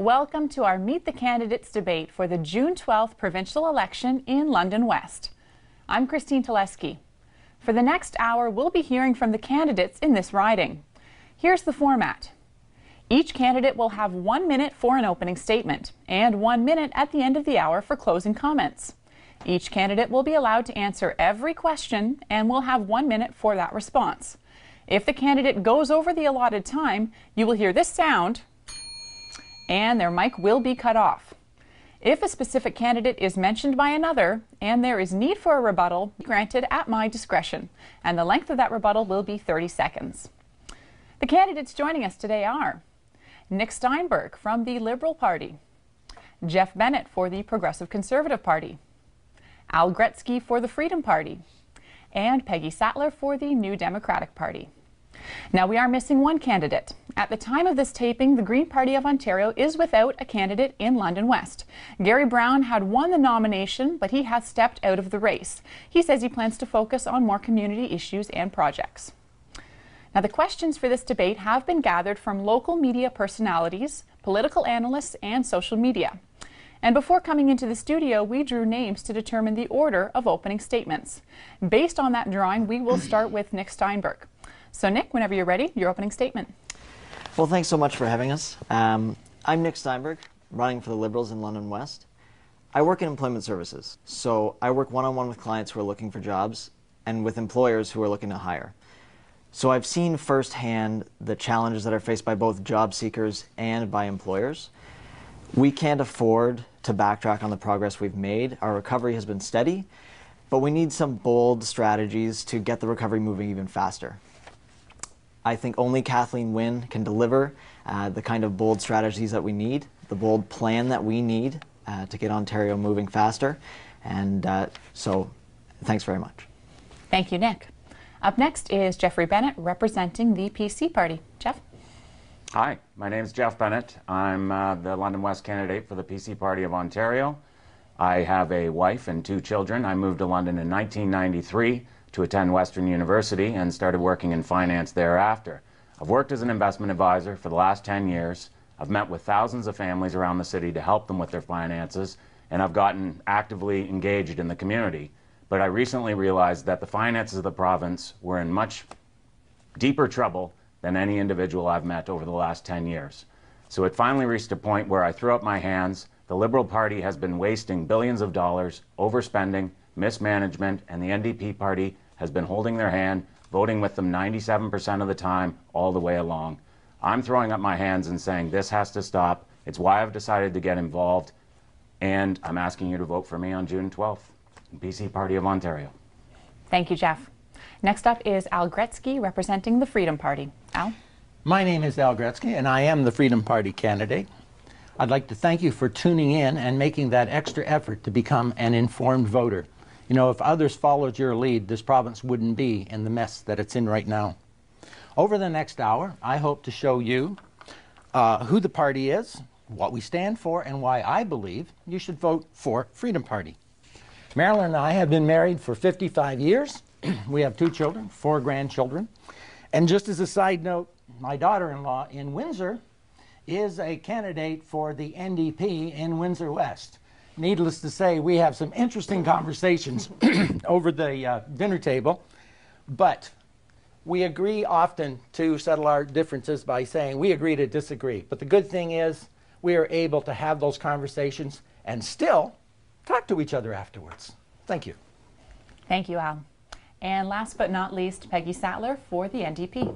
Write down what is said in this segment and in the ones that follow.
Welcome to our Meet the Candidates debate for the June 12th provincial election in London West. I'm Christine Teleski. For the next hour, we'll be hearing from the candidates in this riding. Here's the format. Each candidate will have 1 minute for an opening statement and 1 minute at the end of the hour for closing comments. Each candidate will be allowed to answer every question and will have 1 minute for that response. If the candidate goes over the allotted time, you will hear this sound and their mic will be cut off. If a specific candidate is mentioned by another and there is need for a rebuttal, granted at my discretion, and the length of that rebuttal will be 30 seconds. The candidates joining us today are Nick Steinberg from the Liberal Party, Jeff Bennett for the Progressive Conservative Party, Al Gretzky for the Freedom Party, and Peggy Sattler for the New Democratic Party. Now we are missing one candidate. At the time of this taping, the Green Party of Ontario is without a candidate in London West. Gary Brown had won the nomination, but he has stepped out of the race. He says he plans to focus on more community issues and projects. Now the questions for this debate have been gathered from local media personalities, political analysts, and social media. And before coming into the studio, we drew names to determine the order of opening statements. Based on that drawing, we will start with Nick Steinberg. So Nick, whenever you're ready, your opening statement. Well, thanks so much for having us. I'm Nick Steinberg, running for the Liberals in London West. I work in employment services, so I work one-on-one with clients who are looking for jobs and with employers who are looking to hire. So I've seen firsthand the challenges that are faced by both job seekers and by employers. We can't afford to backtrack on the progress we've made. Our recovery has been steady, but we need some bold strategies to get the recovery moving even faster. I think only Kathleen Wynne can deliver the kind of bold strategies that we need, the bold plan that we need to get Ontario moving faster. And so thanks very much. Thank you, Nick. Up next is Jeffrey Bennett representing the PC Party. Jeff? Hi, my name is Jeff Bennett. I'm the London West candidate for the PC Party of Ontario. I have a wife and 2 children. I moved to London in 1993 to attend Western University and started working in finance thereafter. I've worked as an investment advisor for the last 10 years. I've met with thousands of families around the city to help them with their finances, and I've gotten actively engaged in the community. But I recently realized that the finances of the province were in much deeper trouble than any individual I've met over the last 10 years. So it finally reached a point where I threw up my hands. The Liberal Party has been wasting billions of dollars, overspending, mismanagement, and the NDP Party has been holding their hand, voting with them 97% of the time, all the way along. I'm throwing up my hands and saying this has to stop. It's why I've decided to get involved, and I'm asking you to vote for me on June 12th, PC Party of Ontario. Thank you, Jeff. Next up is Al Gretzky representing the Freedom Party. Al? My name is Al Gretzky, and I am the Freedom Party candidate. I'd like to thank you for tuning in and making that extra effort to become an informed voter. You know, if others followed your lead, this province wouldn't be in the mess that it's in right now. Over the next hour, I hope to show you who the party is, what we stand for, and why I believe you should vote for Freedom Party. Marilyn and I have been married for 55 years. We have 2 children, 4 grandchildren. And just as a side note, my daughter-in-law in Windsor is a candidate for the NDP in Windsor West. Needless to say, we have some interesting conversations over the dinner table, but we agree often to settle our differences by saying we agree to disagree. But the good thing is we are able to have those conversations and still talk to each other afterwards. Thank you. Thank you, Al. And last but not least, Peggy Sattler for the NDP.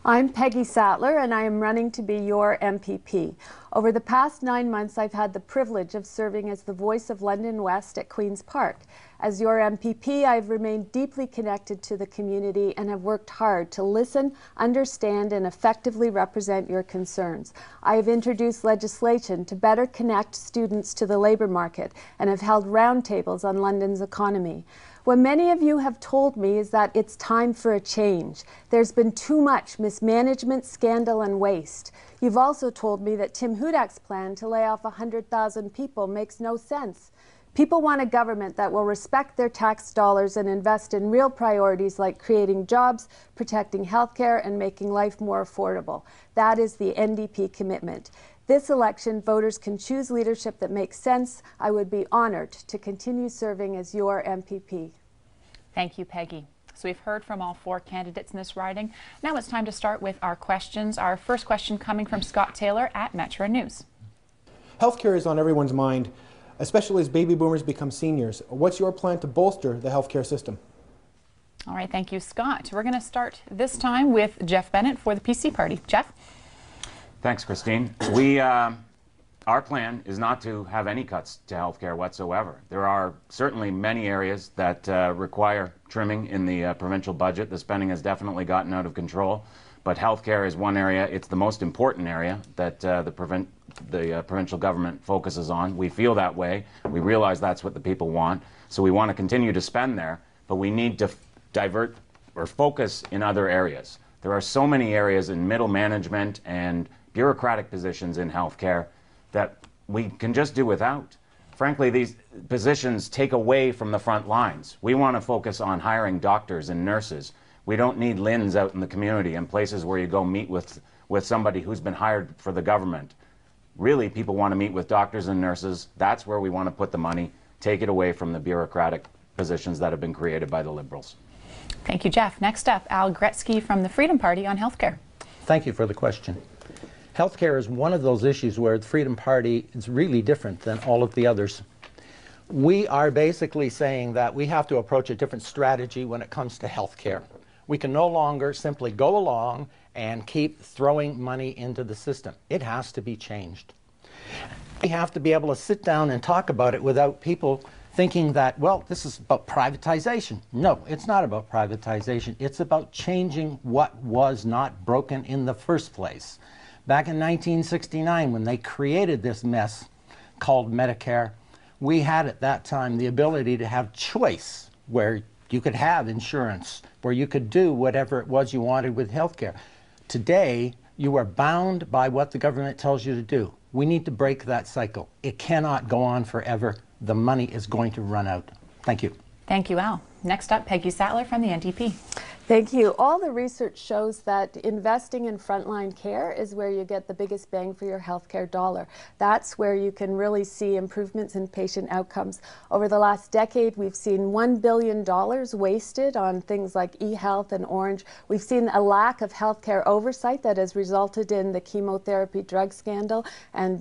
I'm Peggy Sattler, and I am running to be your MPP. Over the past 9 months, I've had the privilege of serving as the voice of London West at Queen's Park. As your MPP, I've remained deeply connected to the community and have worked hard to listen, understand, and effectively represent your concerns. I have introduced legislation to better connect students to the labour market and have held roundtables on London's economy. What many of you have told me is that it's time for a change. There's been too much mismanagement, scandal, and waste. You've also told me that Tim Hudak's plan to lay off 100,000 people makes no sense. People want a government that will respect their tax dollars and invest in real priorities like creating jobs, protecting healthcare, and making life more affordable. That is the NDP commitment. This election, voters can choose leadership that makes sense. I would be honored to continue serving as your MPP. Thank you, Peggy. So we've heard from all 4 candidates in this riding. Now it's time to start with our questions. Our first question coming from Scott Taylor at Metro News. Healthcare is on everyone's mind, especially as baby boomers become seniors. What's your plan to bolster the healthcare system? All right, thank you, Scott. We're going to start this time with Jeff Bennett for the PC party. Jeff? Thanks, Christine. Our plan is not to have any cuts to healthcare whatsoever. There are certainly many areas that require trimming in the provincial budget. The spending has definitely gotten out of control, but healthcare is one area. It's the most important area that the provincial government focuses on. We feel that way. We realize that's what the people want. So we want to continue to spend there, but we need to divert or focus in other areas. There are so many areas in middle management and bureaucratic positions in healthcare that we can just do without. Frankly, these positions take away from the front lines. We want to focus on hiring doctors and nurses. We don't need LHINs out in the community and places where you go meet with somebody who's been hired for the government. Really, people want to meet with doctors and nurses. That's where we want to put the money. Take it away from the bureaucratic positions that have been created by the Liberals. Thank you, Jeff. Next up, Al Gretzky from the Freedom Party on healthcare. Thank you for the question. Healthcare is one of those issues where the Freedom Party is really different than all of the others. We are basically saying that we have to approach a different strategy when it comes to healthcare. We can no longer simply go along and keep throwing money into the system. It has to be changed. We have to be able to sit down and talk about it without people thinking that, well, this is about privatization. No, it's not about privatization. It's about changing what was not broken in the first place. Back in 1969, when they created this mess called Medicare, we had at that time the ability to have choice, where you could have insurance, where you could do whatever it was you wanted with healthcare. Today, you are bound by what the government tells you to do. We need to break that cycle. It cannot go on forever. The money is going to run out. Thank you. Thank you, Al. Next up, Peggy Sattler from the NDP. Thank you. All the research shows that investing in frontline care is where you get the biggest bang for your healthcare dollar. That's where you can really see improvements in patient outcomes. Over the last decade, we've seen $1 billion wasted on things like e-health and Orange. We've seen a lack of healthcare oversight that has resulted in the chemotherapy drug scandal and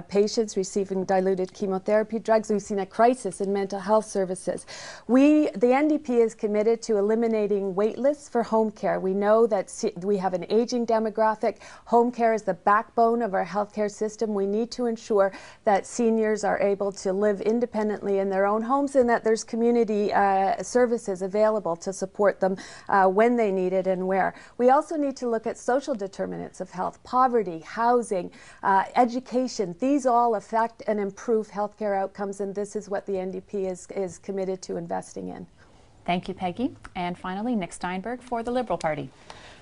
patients receiving diluted chemotherapy drugs. We've seen a crisis in mental health services. The NDP is committed to eliminating wait lists for home care. We know that we have an aging demographic. Home care is the backbone of our healthcare system. We need to ensure that seniors are able to live independently in their own homes and that there's community services available to support them when they need it and where. We also need to look at social determinants of health, poverty, housing, education. These all affect and improve healthcare outcomes, and this is what the NDP is committed to investing in. Thank you, Peggy. And finally, Nick Steinberg for the Liberal Party.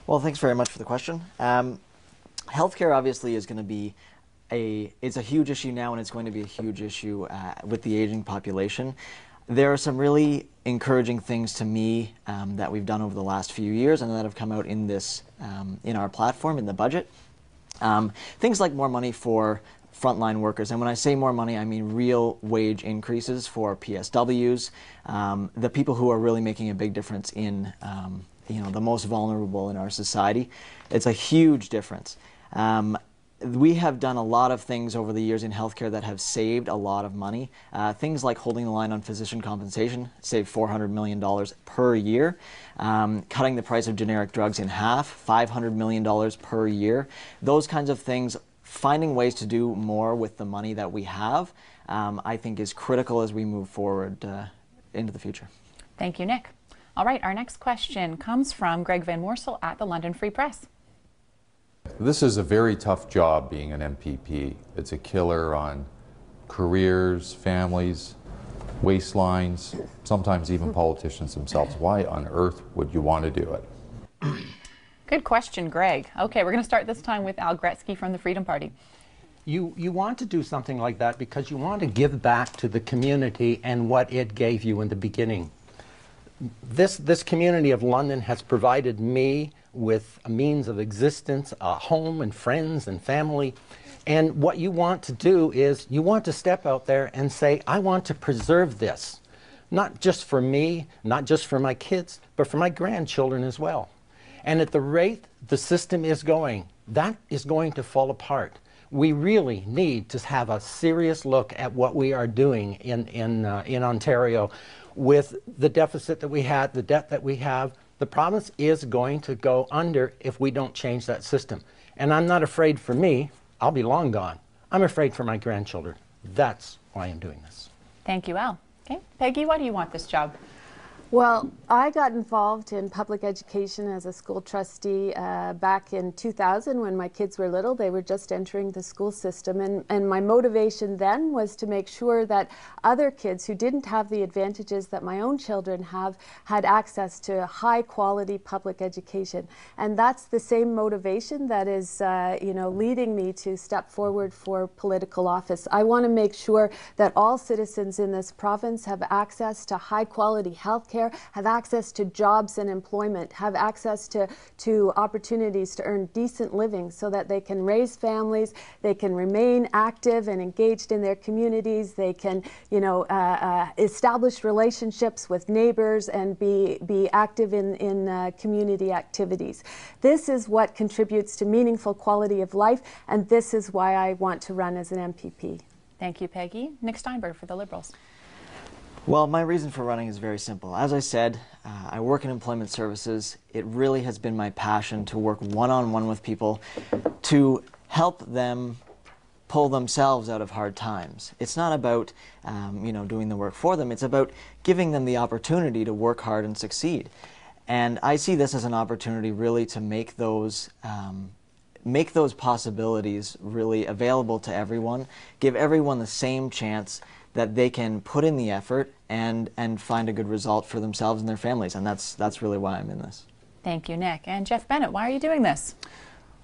Well, thanks very much for the question. Healthcare obviously is going to be it's a huge issue now, and it's going to be a huge issue with the aging population. There are some really encouraging things to me that we've done over the last few years and that have come out in this, in our platform, in the budget. Things like more money for frontline workers, and when I say more money, I mean real wage increases for PSWs, the people who are really making a big difference in the most vulnerable in our society. It's a huge difference. We have done a lot of things over the years in healthcare that have saved a lot of money. Things like holding the line on physician compensation, saved $400 million per year. Cutting the price of generic drugs in half, $500 million per year. Those kinds of things. Finding ways to do more with the money that we have, I think, is critical as we move forward into the future. Thank you, Nick. All right, our next question comes from Greg Van Moorsel at the London Free Press. This is a very tough job being an MPP. It's a killer on careers, families, waistlines, sometimes even politicians themselves. Why on earth would you want to do it? Good question, Greg. Okay, we're going to start this time with Al Gretzky from the Freedom Party. You want to do something like that because you want to give back to the community and what it gave you in the beginning. This community of London has provided me with a means of existence, a home and friends and family, And what you want to do is you want to step out there and say, I want to preserve this, not just for me, not just for my kids, but for my grandchildren as well. And at the rate the system is going, that is going to fall apart. We really need to have a serious look at what we are doing in Ontario with the deficit that we had, the debt that we have. The province is going to go under if we don't change that system. And I'm not afraid for me. I'll be long gone. I'm afraid for my grandchildren. That's why I'm doing this. Thank you, Al. Okay, Peggy, why do you want this job? Well, I got involved in public education as a school trustee back in 2000 when my kids were little. They were just entering the school system. And my motivation then was to make sure that other kids who didn't have the advantages that my own children have had access to high quality public education. And that's the same motivation that is leading me to step forward for political office. I want to make sure that all citizens in this province have access to high quality health care, have access to jobs and employment, have access to opportunities to earn decent living so that they can raise families, they can remain active and engaged in their communities, they can establish relationships with neighbors and be active in community activities. This is what contributes to meaningful quality of life, and this is why I want to run as an MPP. Thank you, Peggy. Nick Steinberg for the Liberals. Well, my reason for running is very simple. As I said, I work in employment services. It really has been my passion to work one-on-one with people to help them pull themselves out of hard times. It's not about doing the work for them. It's about giving them the opportunity to work hard and succeed. And I see this as an opportunity really to make those possibilities really available to everyone, give everyone the same chance that they can put in the effort and find a good result for themselves and their families. And that's really why I'm in this. Thank you, Nick. And Jeff Bennett, why are you doing this?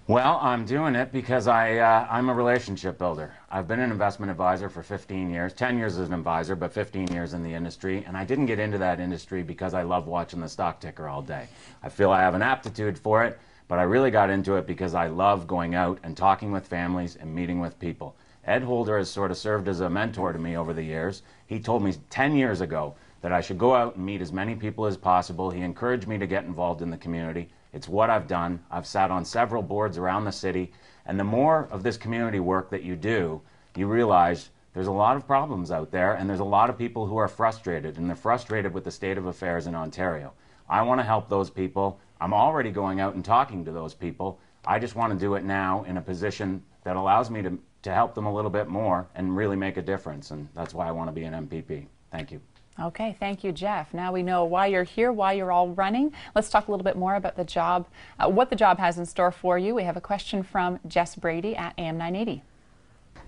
Well, I'm doing it because I'm a relationship builder. I've been an investment advisor for 15 years, 10 years as an advisor, but 15 years in the industry. And I didn't get into that industry because I love watching the stock ticker all day. I feel I have an aptitude for it, but I really got into it because I love going out and talking with families and meeting with people. Ed Holder has sort of served as a mentor to me over the years. He told me 10 years ago that I should go out and meet as many people as possible. He encouraged me to get involved in the community. It's what I've done. I've sat on several boards around the city. And the more of this community work that you do, you realize there's a lot of problems out there, and there's a lot of people who are frustrated, and they're frustrated with the state of affairs in Ontario. I want to help those people. I'm already going out and talking to those people. I just want to do it now in a position that allows me to help them a little bit more and really make a difference. And that's why I want to be an MPP. Thank you. Okay, thank you, Jeff. Now we know why you're here, why you're all running. Let's talk a little bit more about the job, what the job has in store for you. We have a question from Jess Brady at AM 980.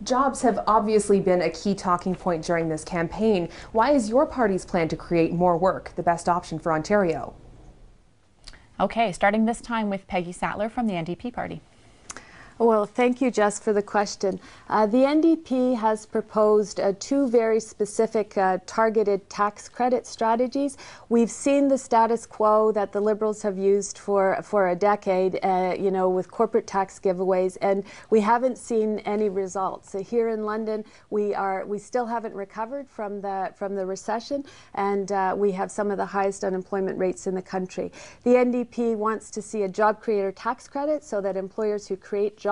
Jobs have obviously been a key talking point during this campaign. Why is your party's plan to create more work the best option for Ontario? Okay, starting this time with Peggy Sattler from the NDP party. Well, thank you, Jess, for the question. The NDP has proposed two very specific targeted tax credit strategies. We've seen the status quo that the Liberals have used for a decade, with corporate tax giveaways, and we haven't seen any results. So here in London, we still haven't recovered from the recession, and we have some of the highest unemployment rates in the country. The NDP wants to see a job creator tax credit so that employers who create jobs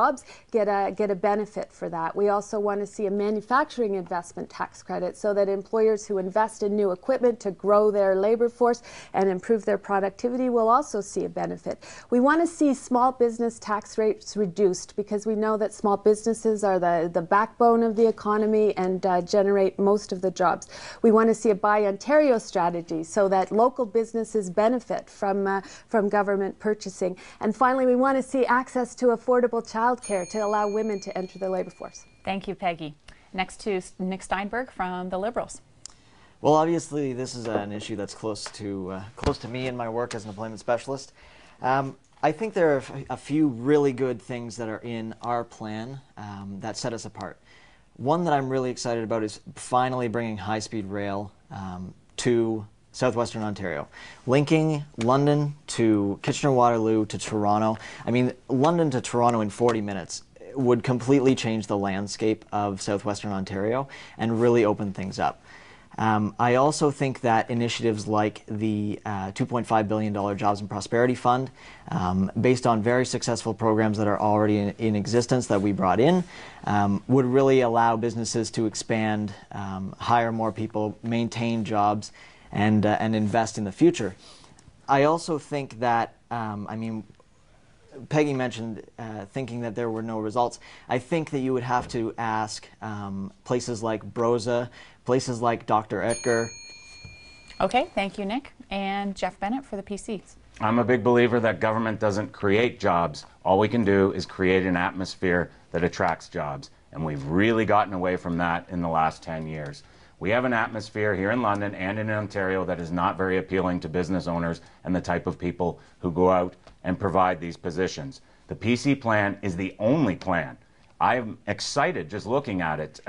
get a benefit for that. We also want to see a manufacturing investment tax credit so that employers who invest in new equipment to grow their labor force and improve their productivity will also see a benefit. We want to see small business tax rates reduced because we know that small businesses are the backbone of the economy and generate most of the jobs. We want to see a Buy Ontario strategy so that local businesses benefit from government purchasing. And finally, we want to see access to affordable childcare to allow women to enter the labor force. Thank you, Peggy. Next to Nick Steinberg from the Liberals. Well, obviously, this is an issue that's close to me in my work as an employment specialist. I think there are a few really good things that are in our plan that set us apart. One that I'm really excited about is finally bringing high-speed rail to southwestern Ontario, linking London to Kitchener-Waterloo to Toronto. I mean, London to Toronto in 40 minutes. would completely change the landscape of southwestern Ontario and really open things up. I also think that initiatives like the $2.5 billion Jobs and Prosperity Fund, based on very successful programs that are already in existence that we brought in, would really allow businesses to expand, hire more people, maintain jobs, and invest in the future. I also think that, I mean, Peggy mentioned thinking that there were no results. I think that you would have to ask places like Broza, places like Dr. Etger. Okay, thank you, Nick. And Jeff Bennett for the PCs. I'm a big believer that government doesn't create jobs. All we can do is create an atmosphere that attracts jobs. And we've really gotten away from that in the last 10 years. We have an atmosphere here in London and in Ontario that is not very appealing to business owners and the type of people who go out and provide these positions. The PC plan is the only plan. I'm excited just looking at it.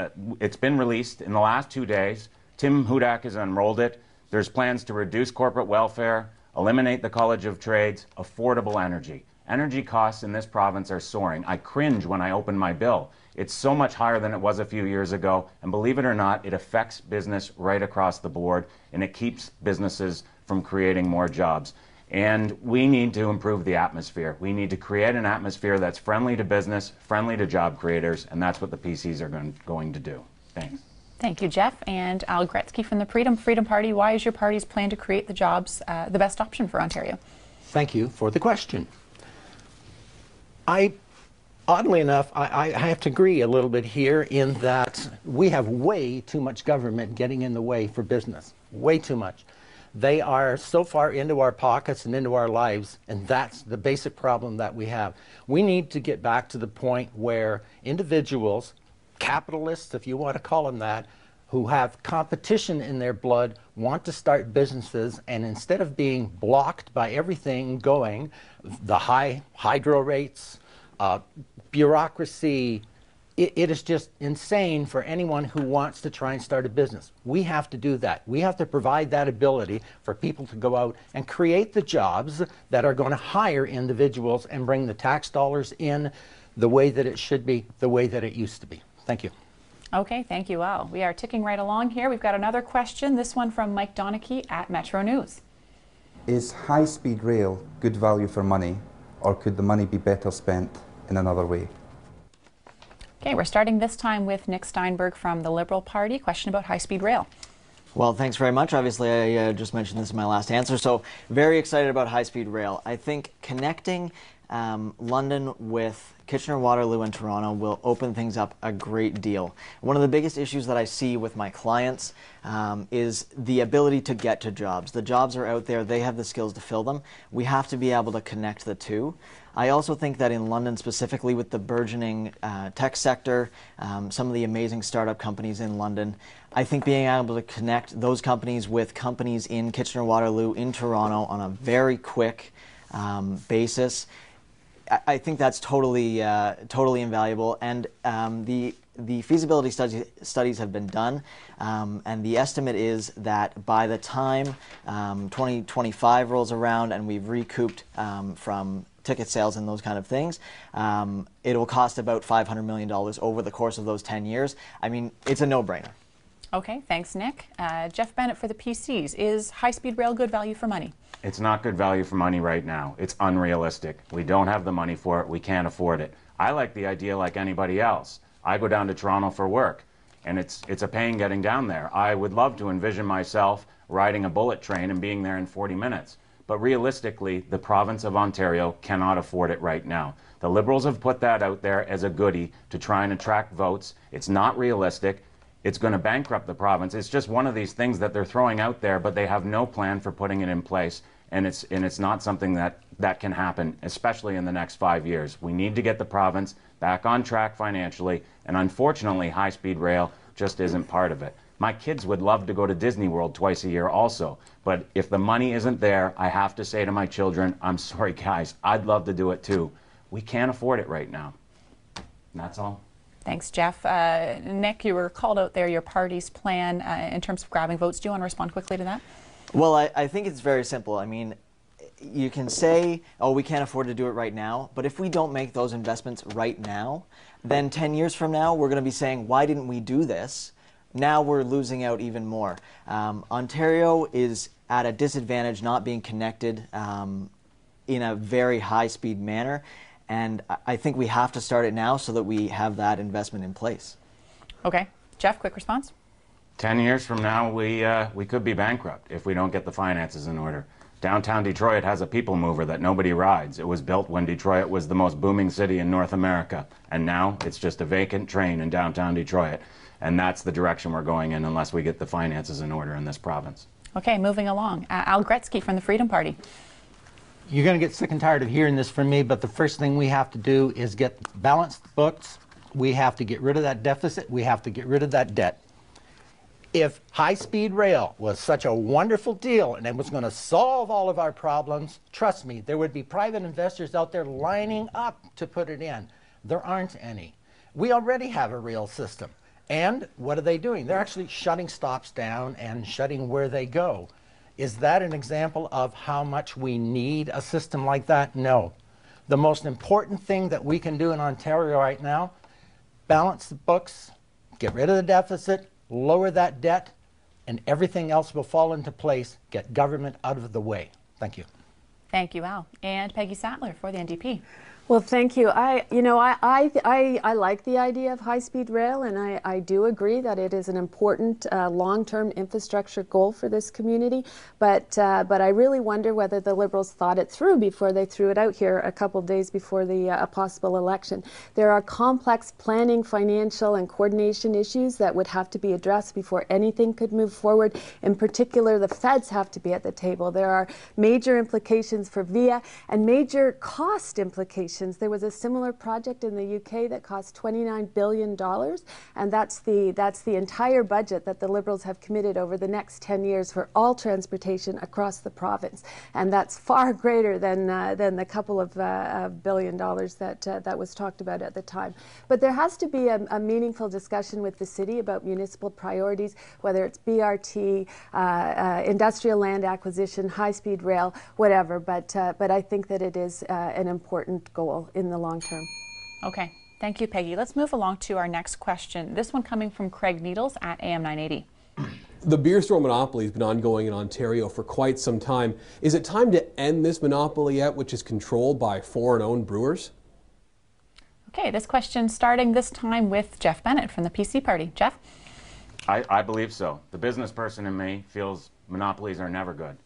It's been released in the last 2 days. Tim Hudak has unrolled it. There's plans to reduce corporate welfare, eliminate the College of Trades, affordable energy. Energy costs in this province are soaring. I cringe when I open my bill. It's so much higher than it was a few years ago, and believe it or not, it affects business right across the board, and it keeps businesses from creating more jobs. And we need to improve the atmosphere. We need to create an atmosphere that's friendly to business, friendly to job creators, and that's what the PCs are going to do. Thanks. Thank you, Jeff. And Al Gretzky from the Freedom Party. Why is your party's plan to create the jobs the best option for Ontario? Thank you for the question. Oddly enough, I have to agree a little bit here in that we have way too much government getting in the way for business. Way too much. They are so far into our pockets and into our lives, and that's the basic problem that we have. We need to get back to the point where individuals, capitalists, if you want to call them that, who have competition in their blood, want to start businesses, and instead of being blocked by everything going, the high hydro rates, bureaucracy, it is just insane for anyone who wants to try and start a business. We have to do that. We have to provide that ability for people to go out and create the jobs that are going to hire individuals and bring the tax dollars in the way that it should be, the way that it used to be. Thank you. Okay, thank you, Al. We are ticking right along here. We've got another question, this one from Mike Donachie at Metro News. Is high-speed rail good value for money, or could the money be better spent in another way? Okay, we're starting this time with Nick Steinberg from the Liberal Party. Question about high-speed rail. Well, thanks very much. Obviously, I just mentioned this in my last answer, so very excited about high-speed rail. I think connecting London with Kitchener, Waterloo, and Toronto will open things up a great deal. One of the biggest issues that I see with my clients is the ability to get to jobs. The jobs are out there. They have the skills to fill them. We have to be able to connect the two. I also think that in London, specifically with the burgeoning tech sector, some of the amazing startup companies in London, I think being able to connect those companies with companies in Kitchener, Waterloo, in Toronto on a very quick basis, I think that's totally invaluable. And the feasibility studies have been done, and the estimate is that by the time 2025 rolls around and we've recouped from ticket sales and those kind of things, it'll cost about $500 million over the course of those 10 years. I mean, it's a no-brainer. Okay, thanks, Nick. Jeff Bennett for the PCs. Is high-speed rail good value for money? It's not good value for money right now. It's unrealistic. We don't have the money for it. We can't afford it. I like the idea like anybody else. I go down to Toronto for work, and it's a pain getting down there. I would love to envision myself riding a bullet train and being there in 40 minutes. But realistically, the province of Ontario cannot afford it right now. The Liberals have put that out there as a goodie to try and attract votes. It's not realistic. It's going to bankrupt the province. It's just one of these things that they're throwing out there, but they have no plan for putting it in place. And it's not something that can happen, especially in the next 5 years. We need to get the province back on track financially, and unfortunately, high-speed rail just isn't part of it. My kids would love to go to Disney World twice a year also, but if the money isn't there, I have to say to my children, I'm sorry guys, I'd love to do it too. We can't afford it right now. And that's all. Thanks, Jeff. Nick, you were called out there, your party's plan in terms of grabbing votes. Do you want to respond quickly to that? Well, I think it's very simple. I mean, you can say, oh, we can't afford to do it right now, but if we don't make those investments right now, then 10 years from now, we're going to be saying, why didn't we do this? Now we're losing out even more. Ontario is at a disadvantage not being connected in a very high-speed manner, and I think we have to start it now so that we have that investment in place. Okay. Jeff, quick response? 10 years from now, we could be bankrupt if we don't get the finances in order. Downtown Detroit has a people mover that nobody rides. It was built when Detroit was the most booming city in North America, and now it's just a vacant train in downtown Detroit. And that's the direction we're going in unless we get the finances in order in this province. Okay, moving along. Al Gretzky from the Freedom Party. You're going to get sick and tired of hearing this from me, but the first thing we have to do is get balanced books. We have to get rid of that deficit. We have to get rid of that debt. If high-speed rail was such a wonderful deal and it was going to solve all of our problems, trust me, there would be private investors out there lining up to put it in. There aren't any. We already have a rail system. And what are they doing? They're actually shutting stops down and shutting where they go. Is that an example of how much we need a system like that? No. The most important thing that we can do in Ontario right now, balance the books, get rid of the deficit, lower that debt, and everything else will fall into place. Get government out of the way. Thank you. Thank you, Al. And Peggy Sattler for the NDP. Well, thank you. I like the idea of high-speed rail, and I do agree that it is an important long-term infrastructure goal for this community. But I really wonder whether the Liberals thought it through before they threw it out here a couple of days before the possible election. There are complex planning, financial, and coordination issues that would have to be addressed before anything could move forward. In particular, the feds have to be at the table. There are major implications for VIA and major cost implications. There was a similar project in the UK that cost $29 billion, and that's the entire budget that the Liberals have committed over the next 10 years for all transportation across the province, and that's far greater than the couple of $1 billion that was talked about at the time. But there has to be a meaningful discussion with the city about municipal priorities, whether it's BRT, industrial land acquisition, high-speed rail, whatever. But I think that it is an important goal in the long term. Okay, thank you, Peggy. Let's move along to our next question. This one coming from Craig Needles at AM 980. The beer store monopoly has been ongoing in Ontario for quite some time. Is it time to end this monopoly yet, which is controlled by foreign-owned brewers? Okay, this question starting this time with Jeff Bennett from the PC Party. Jeff? I believe so. The business person in me feels monopolies are never good.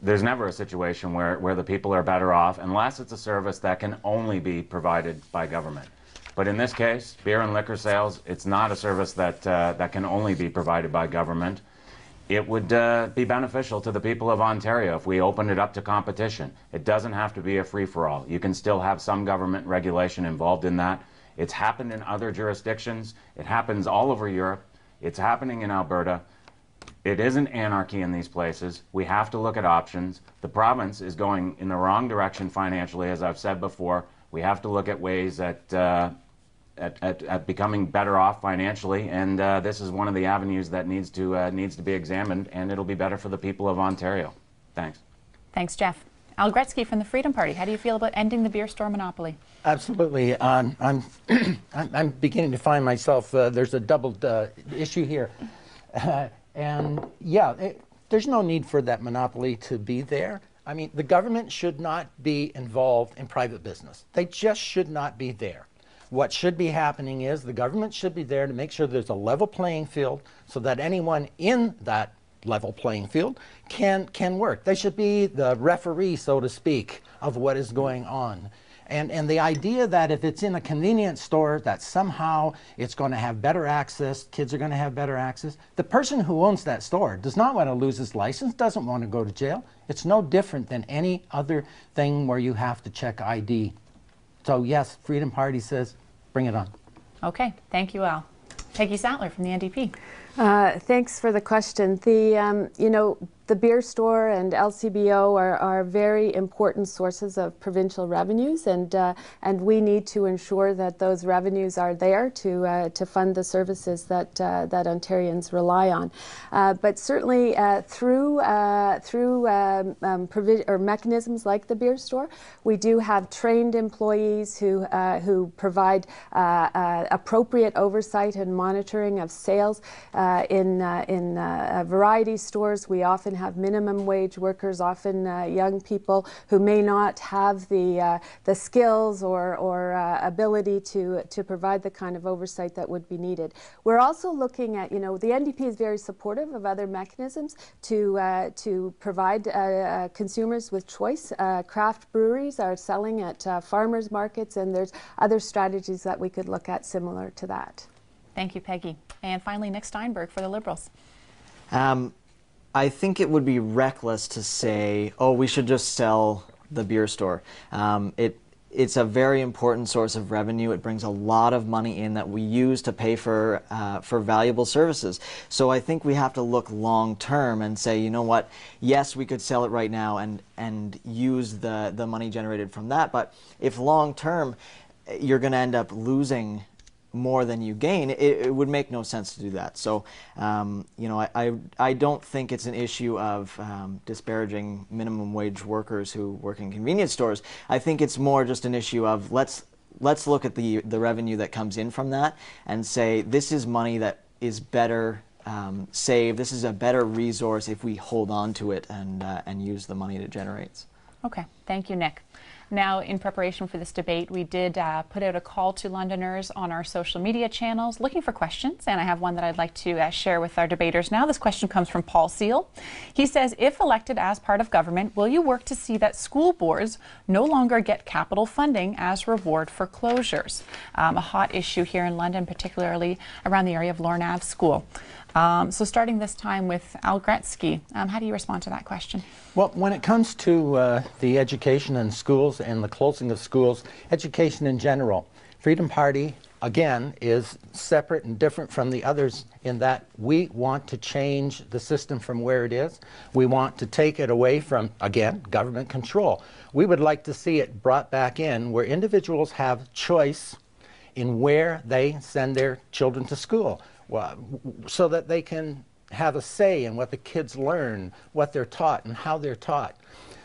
There's never a situation where the people are better off unless it's a service that can only be provided by government. But in this case, beer and liquor sales, it's not a service that can only be provided by government. It would be beneficial to the people of Ontario if we opened it up to competition. It doesn't have to be a free-for-all. You can still have some government regulation involved in that. It's happened in other jurisdictions. It happens all over Europe. It's happening in Alberta. It isn't anarchy in these places. We have to look at options. The province is going in the wrong direction financially, as I've said before. We have to look at ways at becoming better off financially, and this is one of the avenues that needs to be examined, and it'll be better for the people of Ontario. Thanks. Thanks, Jeff. Al Gretzky from the Freedom Party. How do you feel about ending the beer store monopoly? Absolutely. I'm beginning to find myself, there's a doubled issue here. And yeah, there's no need for that monopoly to be there. I mean, the government should not be involved in private business. They just should not be there. What should be happening is the government should be there to make sure there's a level playing field so that anyone in that level playing field can work. They should be the referee, so to speak, of what is going on. And the idea that if it's in a convenience store that somehow it's going to have better access, kids are going to have better access. The person who owns that store does not want to lose his license, doesn't want to go to jail. It's no different than any other thing where you have to check ID. So yes, Freedom Party says, bring it on. Okay, thank you, Al. Peggy Sattler from the NDP. Thanks for the question. The the beer store and LCBO are very important sources of provincial revenues, and we need to ensure that those revenues are there to fund the services that Ontarians rely on. But certainly through mechanisms like the beer store, we do have trained employees who provide appropriate oversight and monitoring of sales. In variety stores, we often have minimum wage workers, often young people who may not have the skills or ability to provide the kind of oversight that would be needed. We're also looking at, the NDP is very supportive of other mechanisms to provide consumers with choice. Craft breweries are selling at farmers markets, and there's other strategies that we could look at similar to that. Thank you, Peggy. And finally, Nick Steinberg for the Liberals. I think it would be reckless to say, oh, we should just sell the beer store. It's a very important source of revenue. It brings a lot of money in that we use to pay for valuable services. So I think we have to look long term and say, you know what, yes, we could sell it right now and use the money generated from that. But if long term you're going to end up losing more than you gain, it would make no sense to do that. So, I don't think it's an issue of disparaging minimum wage workers who work in convenience stores. I think it's more just an issue of let's look at the revenue that comes in from that and say this is money that is better saved. This is a better resource if we hold on to it and use the money it generates. Okay, thank you, Nick. Now, in preparation for this debate, we did put out a call to Londoners on our social media channels looking for questions, and I have one that I'd like to share with our debaters now. This question comes from Paul Seal. He says, if elected as part of government, will you work to see that school boards no longer get capital funding as reward for closures? A hot issue here in London, particularly around the area of Lorne Ave School. So starting this time with Al Gretzky, how do you respond to that question? Well, when it comes to the education in schools and the closing of schools, education in general, Freedom Party, again, is separate and different from the others in that we want to change the system from where it is. We want to take it away from, again, government control. We would like to see it brought back in where individuals have choice in where they send their children to school. So that they can have a say in what the kids learn, what they're taught, and how they're taught.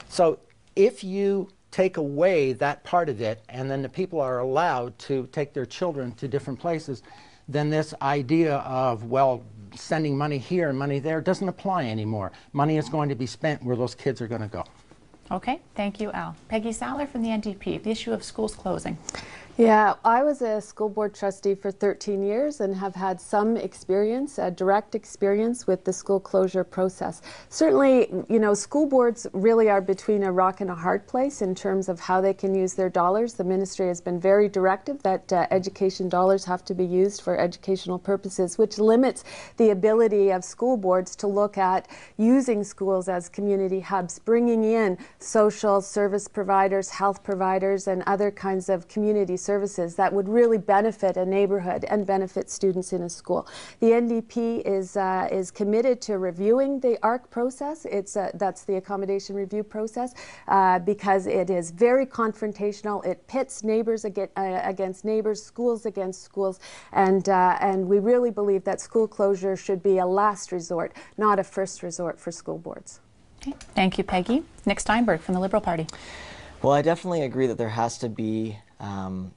So if you take away that part of it, and then the people are allowed to take their children to different places, then this idea of, well, sending money here and money there doesn't apply anymore. Money is going to be spent where those kids are going to go. Okay, thank you, Al. Peggy Sattler from the NDP, the issue of schools closing. Yeah, I was a school board trustee for 13 years and have had some experience, direct experience with the school closure process. Certainly, school boards really are between a rock and a hard place in terms of how they can use their dollars. The ministry has been very directive that education dollars have to be used for educational purposes, which limits the ability of school boards to look at using schools as community hubs, bringing in social service providers, health providers, and other kinds of community services that would really benefit a neighborhood and benefit students in a school. The NDP is committed to reviewing the ARC process. That's the accommodation review process because it is very confrontational. It pits neighbors against neighbors, schools against schools, and we really believe that school closure should be a last resort, not a first resort for school boards. Okay. Thank you, Peggy. Nick Steinberg from the Liberal Party. Well, I definitely agree that there has to be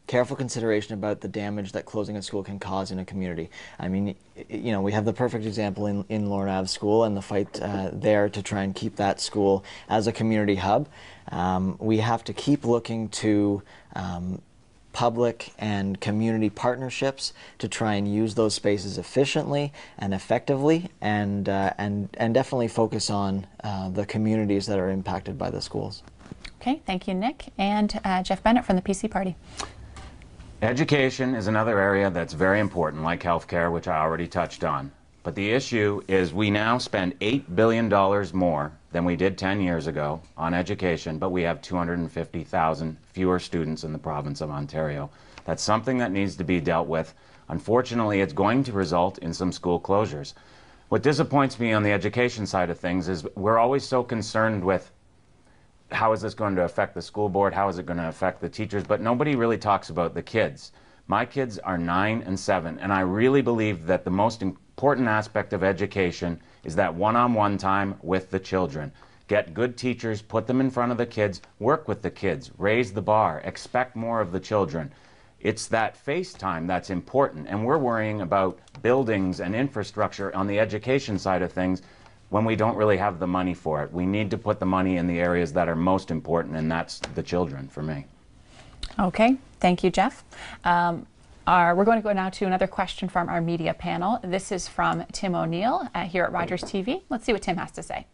careful consideration about the damage that closing a school can cause in a community. I mean, we have the perfect example in Lorne Ave School and the fight there to try and keep that school as a community hub. We have to keep looking to public and community partnerships to try and use those spaces efficiently and effectively, and definitely focus on the communities that are impacted by the schools. Okay, thank you, Nick. And Jeff Bennett from the PC Party. Education is another area that's very important, like healthcare, which I already touched on. But the issue is we now spend $8 billion more than we did 10 years ago on education, but we have 250,000 fewer students in the province of Ontario. That's something that needs to be dealt with. Unfortunately, it's going to result in some school closures. What disappoints me on the education side of things is we're always so concerned with how is this going to affect the school board, how is it going to affect the teachers, but nobody really talks about the kids. My kids are 9 and 7, and I really believe that the most important aspect of education is that one-on-one time with the children. Get good teachers, put them in front of the kids, work with the kids, raise the bar, expect more of the children. It's that face time that's important, and we're worrying about buildings and infrastructure on the education side of things when we don't really have the money for it. We need to put the money in the areas that are most important, and that's the children for me. Okay, thank you, Jeff. We're going to go now to another question from our media panel. This is from Tim O'Neill here at Rogers TV. Let's see what Tim has to say.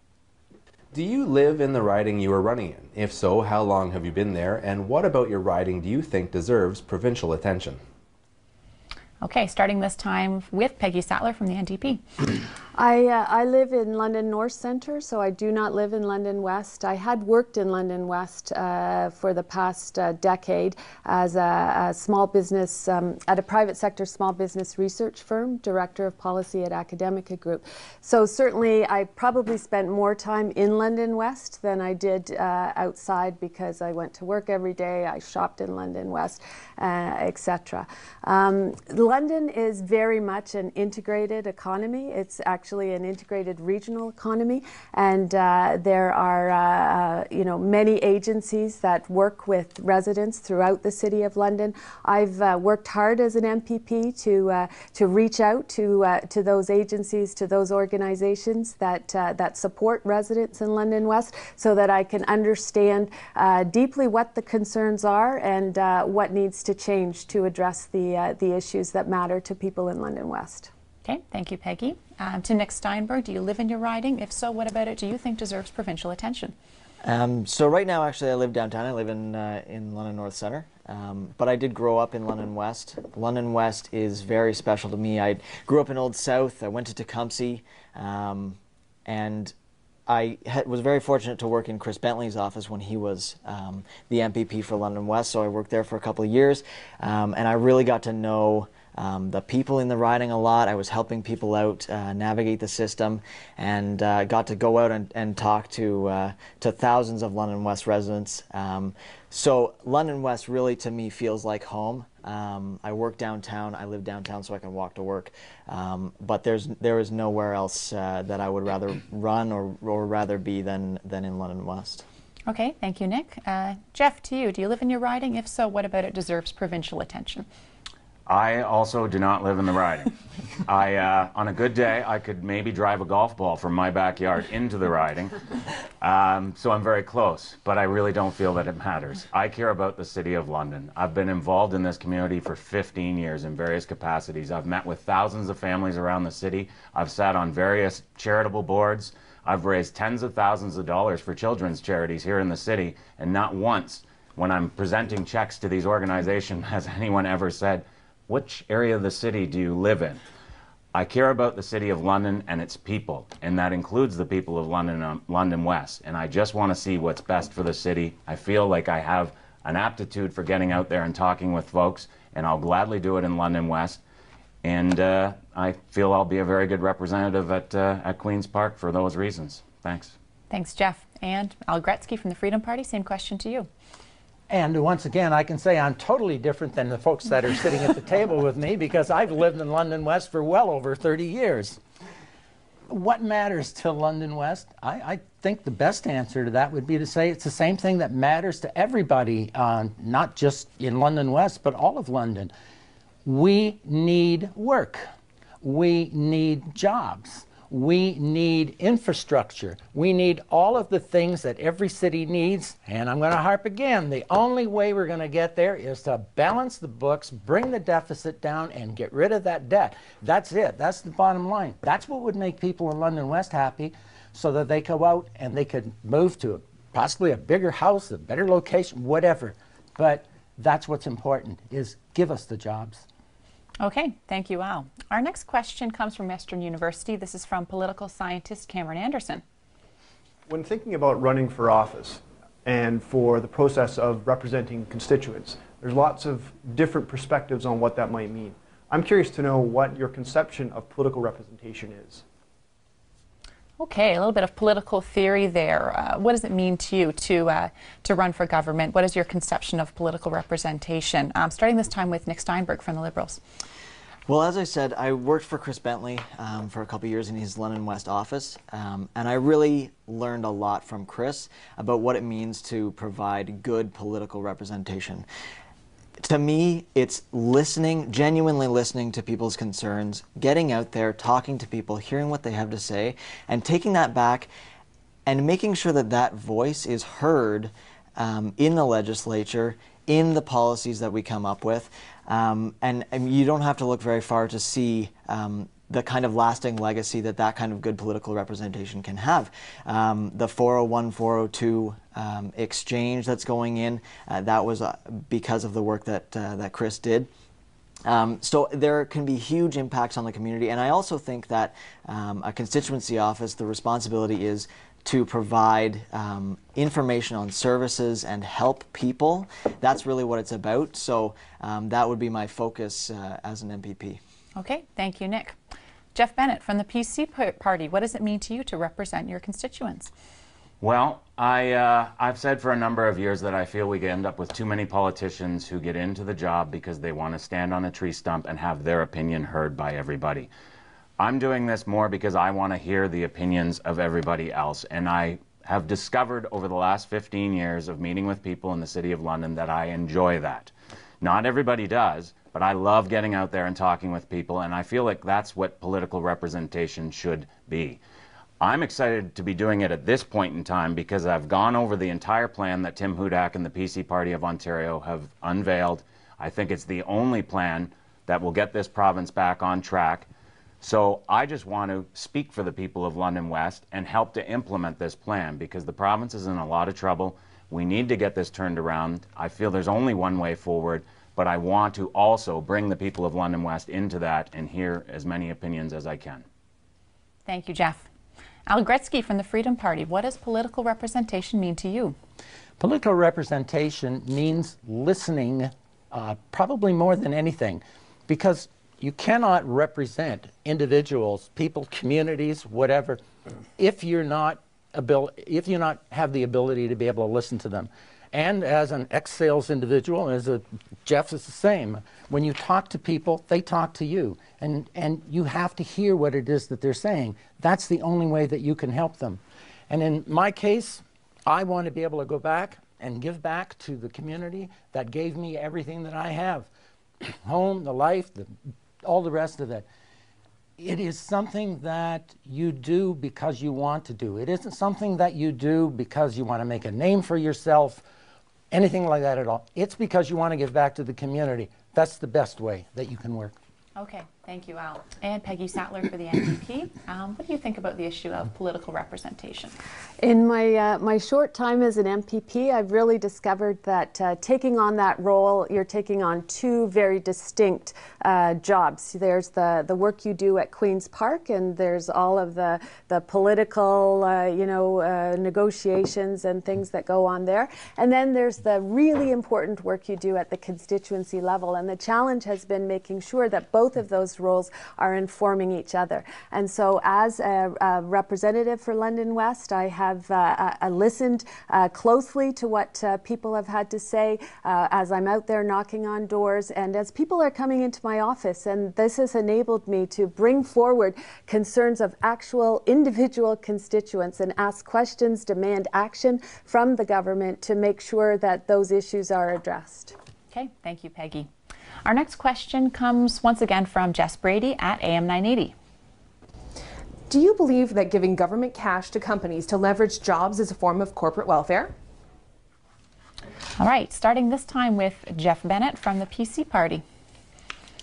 Do you live in the riding you are running in? If so, how long have you been there? And what about your riding do you think deserves provincial attention? Okay, starting this time with Peggy Sattler from the NDP. I live in London North Centre, so I do not live in London West. I had worked in London West for the past decade as a small business, at a private sector small business research firm, director of policy at Academica Group. So certainly I probably spent more time in London West than I did outside, because I went to work every day, I shopped in London West, etc. London is very much an integrated economy. It's actually an integrated regional economy, and there are many agencies that work with residents throughout the City of London. I've worked hard as an MPP to reach out to those agencies, to those organizations that support residents in London West, so that I can understand deeply what the concerns are and what needs to change to address the issues that matter to people in London West. Okay, thank you, Peggy. To Nick Steinberg, do you live in your riding? If so, what about it do you think deserves provincial attention? So right now, actually, I live downtown. I live in London North Centre, but I did grow up in London West. London West is very special to me. I grew up in Old South. I went to Tecumseh, and I was very fortunate to work in Chris Bentley's office when he was the MPP for London West, so I worked there for a couple of years, and I really got to know the people in the riding a lot. I was helping people out navigate the system, and got to go out and talk to thousands of London West residents. So London West really to me feels like home. I work downtown, I live downtown so I can walk to work, but there is nowhere else that I would rather run or rather be than in London West. Okay, thank you, Nick. Jeff, to you, do you live in your riding? If so, what about it deserves provincial attention? I also do not live in the riding. On a good day, I could maybe drive a golf ball from my backyard into the riding, so I'm very close, but I really don't feel that it matters. I care about the City of London. I've been involved in this community for 15 years in various capacities. I've met with thousands of families around the city. I've sat on various charitable boards. I've raised tens of thousands of dollars for children's charities here in the city, and not once, when I'm presenting checks to these organizations, has anyone ever said, "Which area of the city do you live in?" I care about the City of London and its people, and that includes the people of London West, and I just want to see what's best for the city. I feel like I have an aptitude for getting out there and talking with folks, and I'll gladly do it in London West, and I feel I'll be a very good representative at Queen's Park for those reasons. Thanks. Thanks, Jeff. And Al Gretzky from the Freedom Party, same question to you. And once again, I can say I'm totally different than the folks that are sitting at the table with me, because I've lived in London West for well over 30 years. What matters to London West? I think the best answer to that would be to say it's the same thing that matters to everybody, not just in London West, but all of London. We need work. We need jobs. We need infrastructure. We need all of the things that every city needs. And I'm going to harp again, the only way we're going to get there is to balance the books, bring the deficit down, and get rid of that debt. That's it. That's the bottom line. That's what would make people in London West happy, so that they go out and they could move to possibly a bigger house, a better location, whatever. But that's what's important, is give us the jobs. Okay, thank you, Al. Our next question comes from Western University. This is from political scientist Cameron Anderson. When thinking about running for office and for the process of representing constituents, there's lots of different perspectives on what that might mean. I'm curious to know what your conception of political representation is. Okay, a little bit of political theory there. What does it mean to you to run for government? What is your conception of political representation? Starting this time with Nick Steinberg from the Liberals. Well, as I said, I worked for Chris Bentley for a couple of years in his London West office, and I really learned a lot from Chris about what it means to provide good political representation. To me, it's listening, genuinely listening to people's concerns, getting out there, talking to people, hearing what they have to say, and taking that back and making sure that that voice is heard in the legislature, in the policies that we come up with. And you don't have to look very far to see the kind of lasting legacy that that kind of good political representation can have. The 401, 402 exchange that's going in, that was because of the work that Chris did. So there can be huge impacts on the community, and I also think that a constituency office, the responsibility is to provide information on services and help people. That's really what it's about. So that would be my focus as an MPP. Okay, thank you, Nick. Jeff Bennett from the PC Party, what does it mean to you to represent your constituents? Well, I've said for a number of years that I feel we end up with too many politicians who get into the job because they want to stand on a tree stump and have their opinion heard by everybody. I'm doing this more because I want to hear the opinions of everybody else, and I have discovered over the last 15 years of meeting with people in the City of London that I enjoy that. Not everybody does, but I love getting out there and talking with people, and I feel like that's what political representation should be. I'm excited to be doing it at this point in time because I've gone over the entire plan that Tim Hudak and the PC Party of Ontario have unveiled. I think it's the only plan that will get this province back on track. So I just want to speak for the people of London West and help to implement this plan because the province is in a lot of trouble. We need to get this turned around. I feel there's only one way forward, but I want to also bring the people of London West into that and hear as many opinions as I can. Thank you, Jeff. Al Gretzky from the Freedom Party, what does political representation mean to you? Political representation means listening, probably more than anything, because you cannot represent individuals, people, communities, whatever, if you're not have the ability to be able to listen to them. And as an ex-sales individual, Jeff is the same. When you talk to people, they talk to you. And you have to hear what it is that they're saying. That's the only way that you can help them. And in my case, I want to be able to go back and give back to the community that gave me everything that I have. Home, the life, all the rest of it. It is something that you do because you want to do. It isn't something that you do because you want to make a name for yourself, anything like that at all. It's because you want to give back to the community. That's the best way that you can work. Okay, thank you, Al. And Peggy Sattler for the NDP. What do you think about the issue of political representation? In my short time as an MPP, I've really discovered that taking on that role, you're taking on two very distinct jobs. There's the work you do at Queen's Park, and there's all of the political, negotiations and things that go on there. And then there's the really important work you do at the constituency level. And the challenge has been making sure that both of those roles are informing each other. And so as a representative for London West, I have listened closely to what people have had to say as I'm out there knocking on doors and as people are coming into my office. And this has enabled me to bring forward concerns of actual individual constituents and ask questions, demand action from the government to make sure that those issues are addressed. Okay, thank you, Peggy. Our next question comes once again from Jess Brady at AM 980. Do you believe that giving government cash to companies to leverage jobs is a form of corporate welfare? All right, starting this time with Jeff Bennett from the PC Party.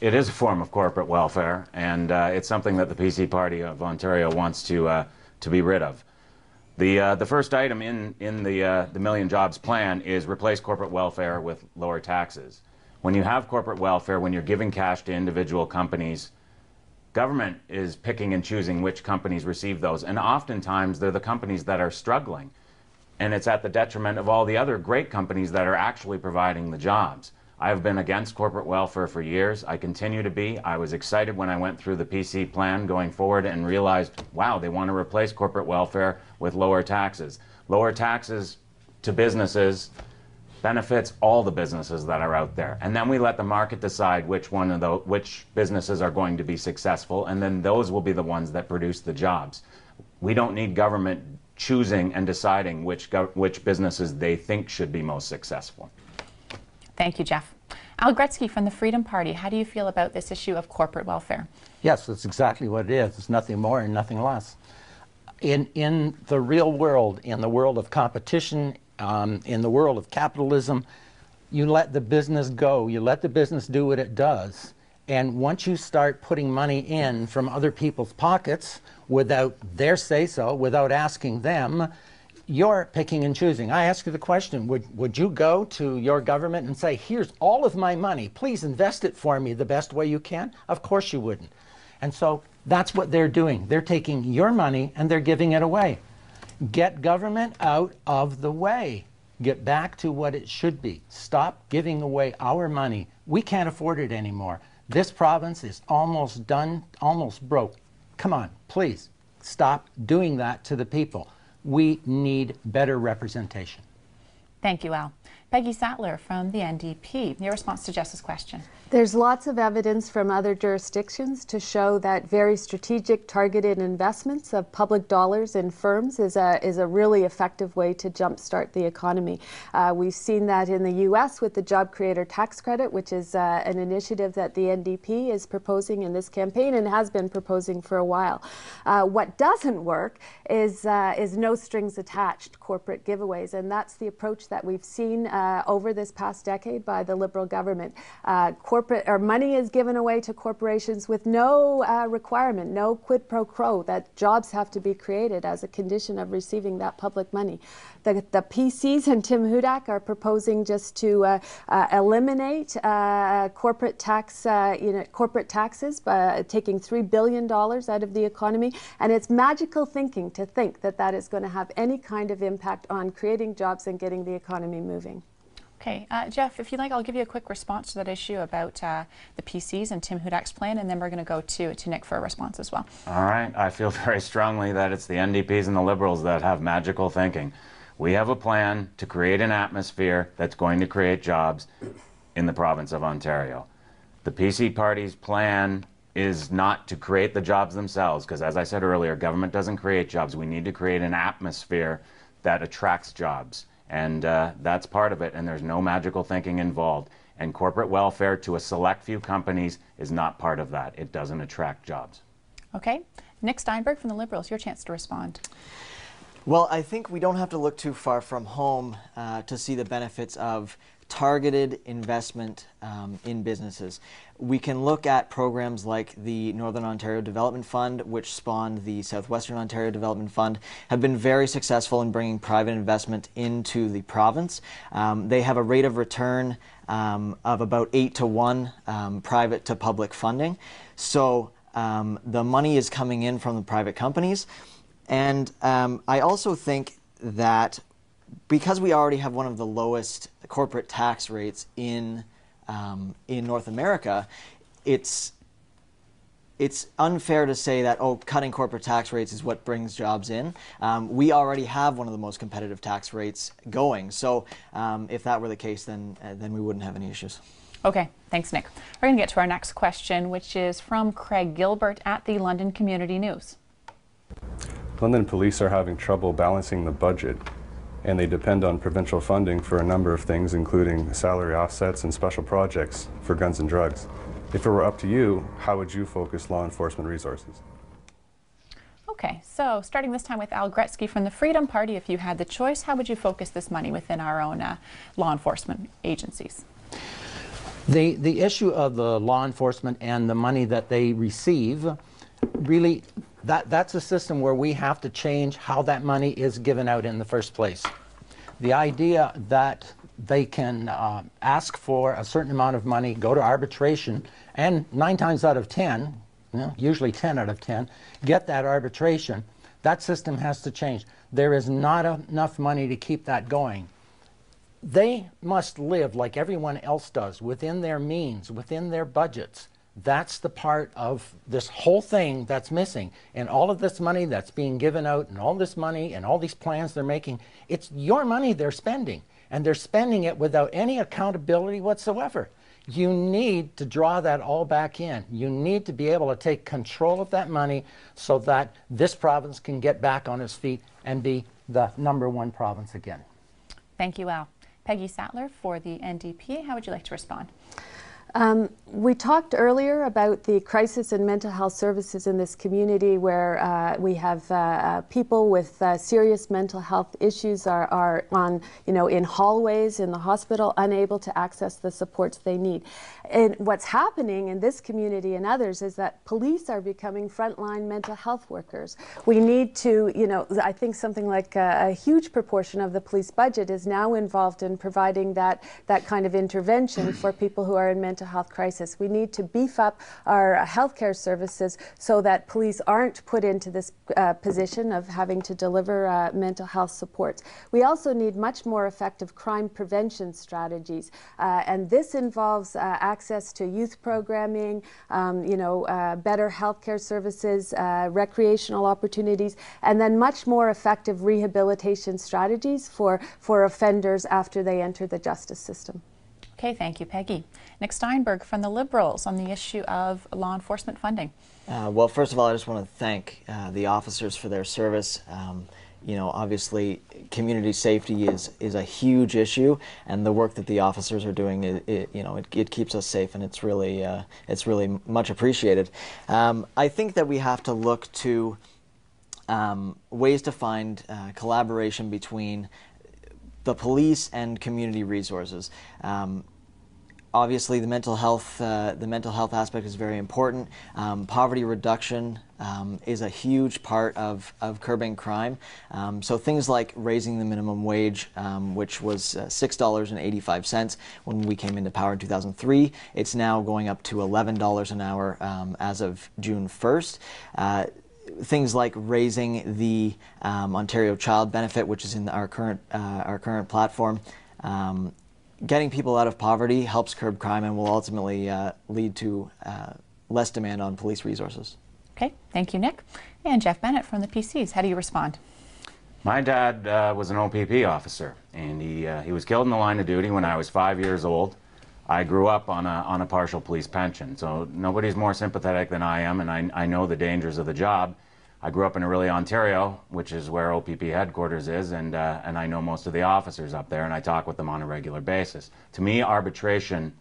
It is a form of corporate welfare, and it's something that the PC Party of Ontario wants to be rid of. The first item in the Million Jobs plan is replace corporate welfare with lower taxes. When you have corporate welfare, when you're giving cash to individual companies, government is picking and choosing which companies receive those, and oftentimes they're the companies that are struggling, and it's at the detriment of all the other great companies that are actually providing the jobs. I have been against corporate welfare for years. I continue to be. I was excited when I went through the PC plan going forward and realized, wow, they want to replace corporate welfare with lower taxes. Lower taxes to businesses benefits all the businesses that are out there. And then we let the market decide which businesses are going to be successful, and then those will be the ones that produce the jobs. We don't need government choosing and deciding which businesses they think should be most successful. Thank you, Jeff. Al Gretzky from the Freedom Party, how do you feel about this issue of corporate welfare? Yes, that's exactly what it is. It's nothing more and nothing less. In the real world, in the world of competition, in the world of capitalism, you let the business go. You let the business do what it does. And once you start putting money in from other people's pockets without their say-so, without asking them, you're picking and choosing. I ask you the question, would you go to your government and say, here's all of my money, please invest it for me the best way you can? Of course you wouldn't. And so that's what they're doing. They're taking your money and they're giving it away. Get government out of the way. Get back to what it should be. Stop giving away our money. We can't afford it anymore. This province is almost done, almost broke. Come on, please, stop doing that to the people. We need better representation. Thank you, Al. Peggy Sattler from the NDP, your response to Jess's question. There's lots of evidence from other jurisdictions to show that very strategic, targeted investments of public dollars in firms is a really effective way to jumpstart the economy. We've seen that in the U.S. with the Job Creator Tax Credit, which is an initiative that the NDP is proposing in this campaign and has been proposing for a while. What doesn't work is no strings attached corporate giveaways, and that's the approach that we've seen over this past decade by the Liberal government. Money is given away to corporations with no requirement, no quid pro quo, that jobs have to be created as a condition of receiving that public money. The PCs and Tim Hudak are proposing just to eliminate corporate taxes by taking $3 billion out of the economy, and it's magical thinking to think that that is going to have any kind of impact on creating jobs and getting the economy moving. Okay, Jeff, if you'd like, I'll give you a quick response to that issue about the PCs and Tim Hudak's plan, and then we're going to go to Nick for a response as well. All right, I feel very strongly that it's the NDPs and the Liberals that have magical thinking. We have a plan to create an atmosphere that's going to create jobs in the province of Ontario. The PC party's plan is not to create the jobs themselves, because as I said earlier, government doesn't create jobs. We need to create an atmosphere that attracts jobs. And that's part of it, and there's no magical thinking involved. And corporate welfare to a select few companies is not part of that. It doesn't attract jobs. Okay. Nick Steinberg from the Liberals, your chance to respond. Well, I think we don't have to look too far from home to see the benefits of targeted investment in businesses. We can look at programs like the Northern Ontario Development Fund, which spawned the Southwestern Ontario Development Fund, have been very successful in bringing private investment into the province. They have a rate of return of about 8 to 1 private to public funding. So the money is coming in from the private companies. And I also think that because we already have one of the lowest corporate tax rates in North America, it's unfair to say that, oh, cutting corporate tax rates is what brings jobs in. We already have one of the most competitive tax rates going. So if that were the case, then we wouldn't have any issues. Okay, thanks, Nick. We're going to get to our next question, which is from Craig Gilbert at the London Community News. London police are having trouble balancing the budget, and they depend on provincial funding for a number of things, including salary offsets and special projects for guns and drugs. If it were up to you, how would you focus law enforcement resources? Okay, so starting this time with Al Gretzky from the Freedom Party, if you had the choice, how would you focus this money within our own law enforcement agencies? The issue of the law enforcement and the money that they receive, really, that's a system where we have to change how that money is given out in the first place. The idea that they can ask for a certain amount of money, go to arbitration, and 9 times out of 10, usually 10 out of 10, get that arbitration, that system has to change. There is not enough money to keep that going. They must live like everyone else does, within their means, within their budgets. That's the part of this whole thing that's missing. And all of this money that's being given out, and all this money and all these plans they're making, it's your money they're spending. And they're spending it without any accountability whatsoever. You need to draw that all back in. You need to be able to take control of that money so that this province can get back on its feet and be the #1 province again. Thank you, Al. Peggy Sattler for the NDP. How would you like to respond? We talked earlier about the crisis in mental health services in this community, where we have people with serious mental health issues are on, in hallways in the hospital, unable to access the supports they need. And what's happening in this community and others is that police are becoming frontline mental health workers. We need to, I think something like a huge proportion of the police budget is now involved in providing that kind of intervention for people who are in mental health crisis. We need to beef up our healthcare services so that police aren't put into this position of having to deliver mental health supports. We also need much more effective crime prevention strategies, and this involves access to youth programming, better healthcare services, recreational opportunities, and then much more effective rehabilitation strategies for offenders after they enter the justice system. Okay, thank you, Peggy. Nick Steinberg from the Liberals on the issue of law enforcement funding. Well, first of all, I just want to thank the officers for their service. Obviously, community safety is a huge issue, and the work that the officers are doing, it keeps us safe, and it's really much appreciated. I think that we have to look to ways to find collaboration between the police and community resources. Obviously, the mental health aspect is very important. Poverty reduction is a huge part of curbing crime. So things like raising the minimum wage, which was $6.85 when we came into power in 2003. It's now going up to $11 an hour as of June 1st. Things like raising the Ontario Child Benefit, which is in our current platform. Getting people out of poverty helps curb crime and will ultimately lead to less demand on police resources. Okay, thank you, Nick. And Jeff Bennett from the PCs. How do you respond? My dad was an OPP officer, and he was killed in the line of duty when I was 5 years old. I grew up on a partial police pension, so nobody's more sympathetic than I am, and I know the dangers of the job. I grew up in Orillia, Ontario, which is where OPP headquarters is, and I know most of the officers up there, and I talk with them on a regular basis. To me, arbitration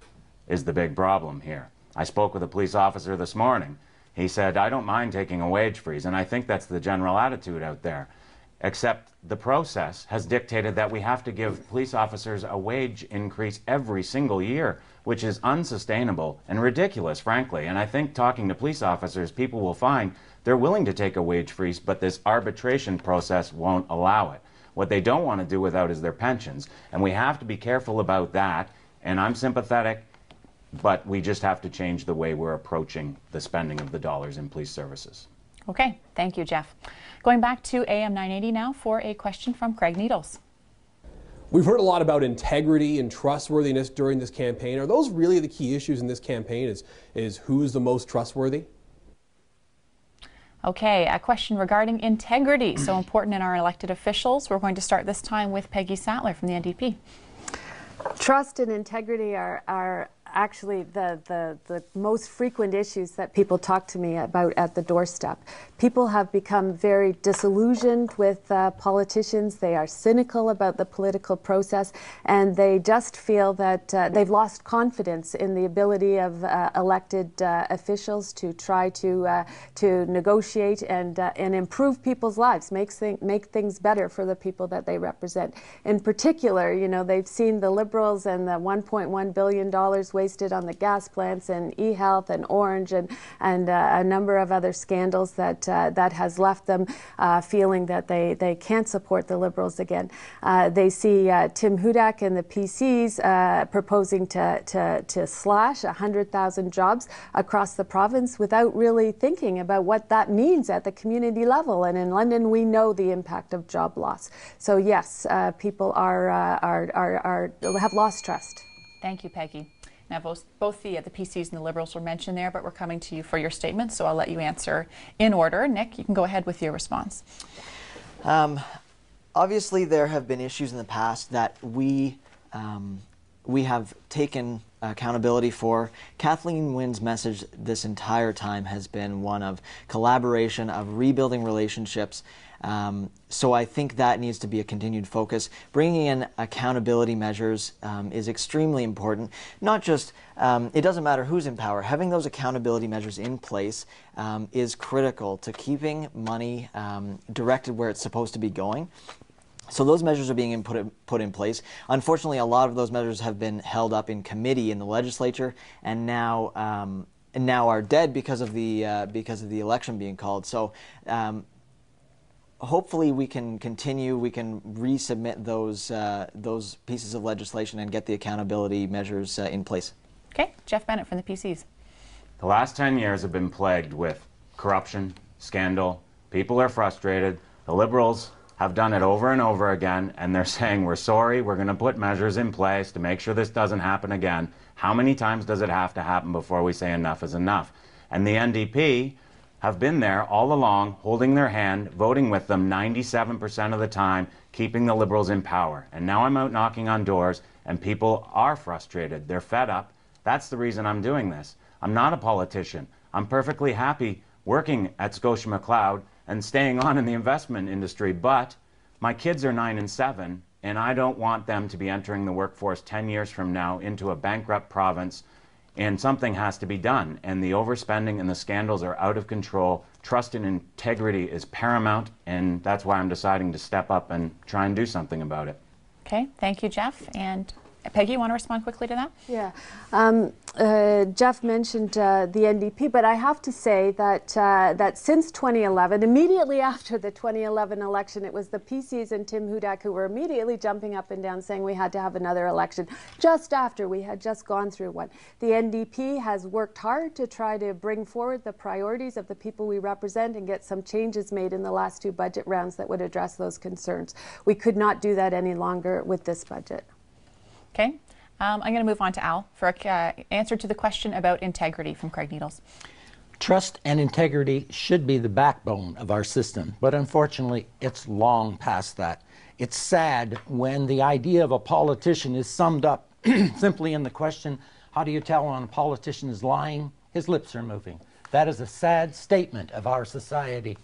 is the big problem here. I spoke with a police officer this morning. He said, I don't mind taking a wage freeze, and I think that's the general attitude out there. Except the process has dictated that we have to give police officers a wage increase every single year, which is unsustainable and ridiculous, frankly. And I think talking to police officers, people will find they're willing to take a wage freeze, but this arbitration process won't allow it. What they don't want to do without is their pensions. And we have to be careful about that. And I'm sympathetic, but we just have to change the way we're approaching the spending of the dollars in police services. Okay, thank you, Jeff. Going back to AM 980 now for a question from Craig Needles. We've heard a lot about integrity and trustworthiness during this campaign. Are those really the key issues in this campaign, is who's the most trustworthy? Okay, a question regarding integrity, so important in our elected officials. We're going to start this time with Peggy Sattler from the NDP. Trust and integrity are actually the most frequent issues that people talk to me about at the doorstep. People have become very disillusioned with politicians. They are cynical about the political process, and they just feel that they've lost confidence in the ability of elected officials to try to negotiate and improve people's lives, make things better for the people that they represent. In particular, they've seen the Liberals and the $1.1 billion wasted on the gas plants and e-health and Orange and a number of other scandals that has left them feeling that they can't support the Liberals again. They see Tim Hudak and the PCs proposing to slash 100,000 jobs across the province without really thinking about what that means at the community level. And in London, we know the impact of job loss. So yes, people have lost trust. Thank you, Peggy. Now, both the PCs and the Liberals were mentioned there, but we're coming to you for your statement, so I'll let you answer in order. Nick, you can go ahead with your response. Obviously, there have been issues in the past that we have taken accountability for. Kathleen Wynne's message this entire time has been one of collaboration, of rebuilding relationships. So I think that needs to be a continued focus. Bringing in accountability measures is extremely important. Not just, it doesn't matter who's in power, having those accountability measures in place is critical to keeping money directed where it's supposed to be going. So those measures are being put in place. Unfortunately, a lot of those measures have been held up in committee in the legislature, and now are dead because of the election being called. So hopefully we can continue. We can resubmit those pieces of legislation and get the accountability measures in place. Okay, Jeff Bennett from the PCs. The last 10 years have been plagued with corruption, scandal. People are frustrated. The Liberals have done it over and over again, and they're saying, we're sorry, we're going to put measures in place to make sure this doesn't happen again. How many times does it have to happen before we say enough is enough? And the NDP have been there all along, holding their hand, voting with them 97% of the time, keeping the Liberals in power. And now I'm out knocking on doors, and people are frustrated. They're fed up. That's the reason I'm doing this. I'm not a politician. I'm perfectly happy working at Scotia McLeod and staying on in the investment industry, but my kids are 9 and 7, and I don't want them to be entering the workforce 10 years from now into a bankrupt province, and something has to be done. And the overspending and the scandals are out of control. Trust and integrity is paramount, and that's why I'm deciding to step up and try and do something about it. Okay, thank you, Jeff. And Peggy, you want to respond quickly to that? Yeah. Jeff mentioned the NDP, but I have to say that since 2011, immediately after the 2011 election, it was the PCs and Tim Hudak who were immediately jumping up and down saying we had to have another election just after we had just gone through one. The NDP has worked hard to try to bring forward the priorities of the people we represent and get some changes made in the last 2 budget rounds that would address those concerns. We could not do that any longer with this budget. Okay, I'm going to move on to Al for an answer to the question about integrity from Craig Needles. Trust and integrity should be the backbone of our system, but unfortunately, it's long past that. It's sad when the idea of a politician is summed up simply in the question, how do you tell when a politician is lying? His lips are moving. That is a sad statement of our society.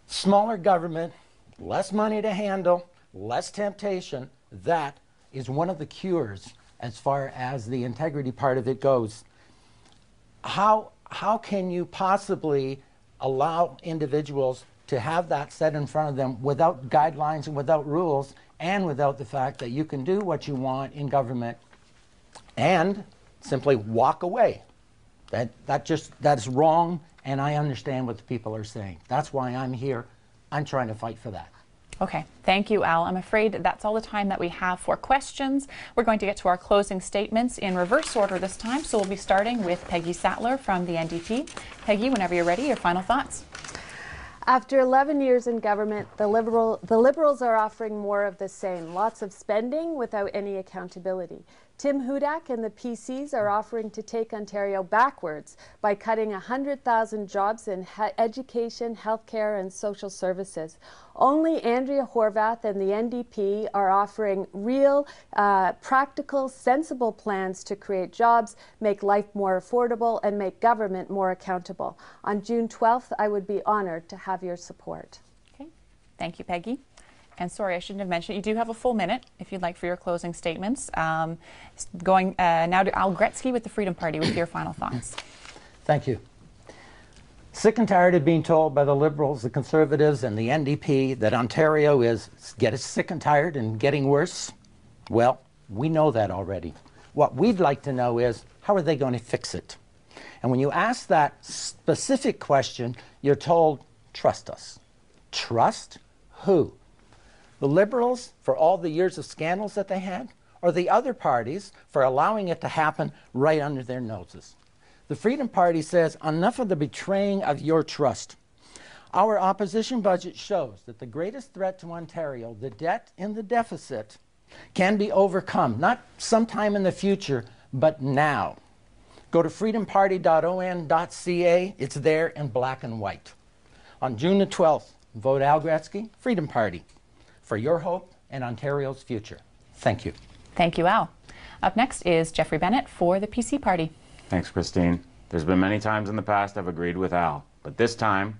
Smaller government, less money to handle, less temptation, that is one of the cures as far as the integrity part of it goes. How can you possibly allow individuals to have that set in front of them without guidelines and without rules and without the fact that you can do what you want in government and simply walk away? That is wrong, and I understand what the people are saying. That's why I'm here. I'm trying to fight for that. Okay, thank you, Al. I'm afraid that's all the time that we have for questions. We're going to get to our closing statements in reverse order this time, so we'll be starting with Peggy Sattler from the NDP. Peggy, whenever you're ready, your final thoughts. After 11 years in government, the Liberals are offering more of the same. Lots of spending without any accountability. Tim Hudak and the PCs are offering to take Ontario backwards by cutting 100,000 jobs in education, healthcare, and social services. Only Andrea Horwath and the NDP are offering real, practical, sensible plans to create jobs, make life more affordable, and make government more accountable. On June 12th, I would be honored to have your support. Okay, thank you, Peggy. And sorry, I shouldn't have mentioned, you do have a full minute, if you'd like, for your closing statements. Going now to Al Gretzky with the Freedom Party with your final thoughts. Thank you. Sick and tired of being told by the Liberals, the Conservatives, and the NDP that Ontario is sick and tired and getting worse? Well, we know that already. What we'd like to know is, how are they going to fix it? And when you ask that specific question, you're told, trust us. Trust who? The Liberals for all the years of scandals that they had, or the other parties for allowing it to happen right under their noses? The Freedom Party says, enough of the betraying of your trust. Our opposition budget shows that the greatest threat to Ontario, the debt and the deficit, can be overcome, not sometime in the future, but now. Go to freedomparty.on.ca. It's there in black and white. On June the 12th, vote Al Gretzky, Freedom Party, for your hope and Ontario's future. Thank you. Thank you, Al. Up next is Jeffrey Bennett for the PC Party. Thanks, Christine. There's been many times in the past I've agreed with Al, but this time,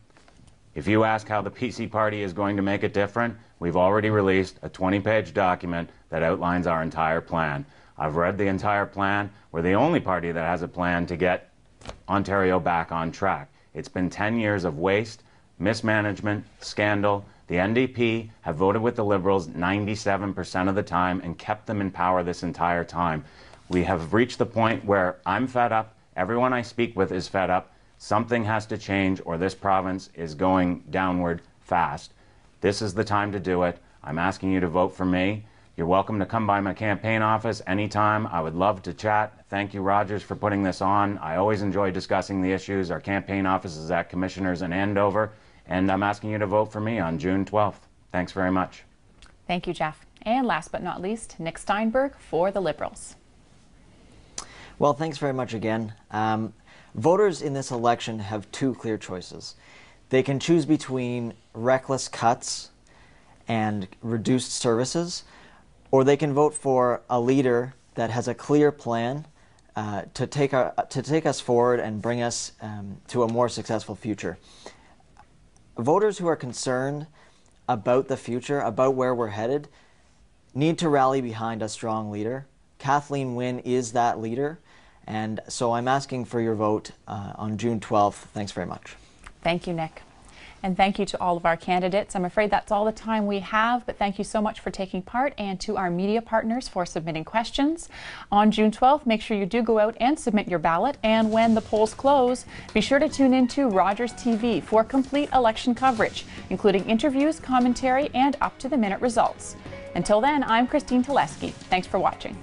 if you ask how the PC Party is going to make it different, we've already released a 20-page document that outlines our entire plan. I've read the entire plan. We're the only party that has a plan to get Ontario back on track. It's been 10 years of waste, mismanagement, scandal. The NDP have voted with the Liberals 97% of the time and kept them in power this entire time. We have reached the point where I'm fed up. Everyone I speak with is fed up. Something has to change or this province is going downward fast. This is the time to do it. I'm asking you to vote for me. You're welcome to come by my campaign office anytime. I would love to chat. Thank you, Rogers, for putting this on. I always enjoy discussing the issues. Our campaign office is at Commissioners in Andover, and I'm asking you to vote for me on June 12th. Thanks very much. Thank you, Jeff. And last but not least, Nick Steinberg for the Liberals. Well, thanks very much again. Voters in this election have two clear choices. They can choose between reckless cuts and reduced services, or they can vote for a leader that has a clear plan to take us forward and bring us to a more successful future. Voters who are concerned about the future, about where we're headed, need to rally behind a strong leader. Kathleen Wynne is that leader, and so I'm asking for your vote on June 12th. Thanks very much. Thank you, Nick. And thank you to all of our candidates. I'm afraid that's all the time we have, but thank you so much for taking part, and to our media partners for submitting questions. On June 12th, make sure you do go out and submit your ballot, and when the polls close, be sure to tune into Rogers TV for complete election coverage, including interviews, commentary, and up-to-the-minute results. Until then, I'm Christine Teleski. Thanks for watching.